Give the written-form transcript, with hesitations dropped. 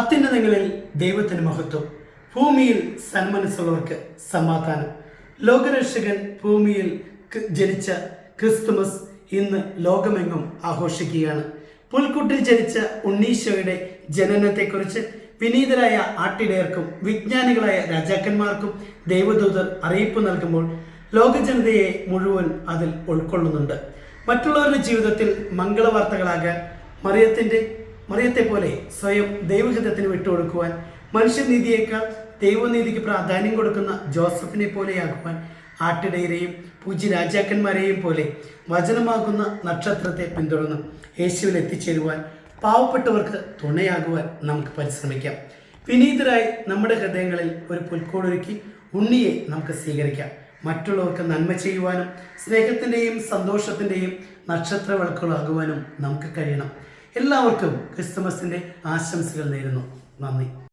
അത്യുന്നതങ്ങളിൽ ദൈവത്തിന് മഹത്വം, ഭൂമിയിൽ സന്മനസ്സുള്ളവർക്ക് സമാധാനം. ലോകരക്ഷകൻ ഭൂമിയിൽ ജനിച്ച ക്രിസ്തുമസ് ഇന്ന് ലോകമെങ്ങും ആഘോഷിക്കുകയാണ്. പുൽക്കുട്ടിൽ ജനിച്ച ഉണ്ണീശോയുടെ ജനനത്തെക്കുറിച്ച് വിനീതരായ ആട്ടിടയർക്കും വിജ്ഞാനികളായ രാജാക്കന്മാർക്കും ദൈവദൂതർ അറിയിപ്പ് നൽകുമ്പോൾ ലോകജനതയെ മുഴുവൻ അതിൽ ഉൾക്കൊള്ളുന്നുണ്ട്. മറ്റുള്ളവരുടെ ജീവിതത്തിൽ മംഗളവാർത്തകളാകാൻ മറിയത്തെ പോലെ സ്വയം ദൈവഹിതത്തിന് വിട്ടുകൊടുക്കുവാൻ, മനുഷ്യനീതിയേക്കാൾ ദൈവനീതിക്ക് പ്രാധാന്യം കൊടുക്കുന്ന ജോസഫിനെ പോലെയാകുവാൻ, ആട്ടിടയരെയും പൂജ്യ രാജാക്കന്മാരെയും പോലെ വചനമാകുന്ന നക്ഷത്രത്തെ പിന്തുടർന്ന് യേശുവിൽ എത്തിച്ചേരുവാൻ, പാവപ്പെട്ടവർക്ക് തുണയാകുവാൻ നമുക്ക് പരിശ്രമിക്കാം. വിനീതരായി നമ്മുടെ ഹൃദയങ്ങളിൽ ഒരു പുൽക്കൂടൊരുക്കി ഉണ്ണിയെ നമുക്ക് സ്വീകരിക്കാം. മറ്റുള്ളവർക്ക് നന്മ ചെയ്യുവാനും സ്നേഹത്തിൻ്റെയും സന്തോഷത്തിൻ്റെയും നക്ഷത്രവിളക്കുകളാകുവാനും നമുക്ക് കഴിയണം. എല്ലാവർക്കും ക്രിസ്തുമസിൻ്റെ ആശംസകൾ നേരുന്നു. നന്ദി.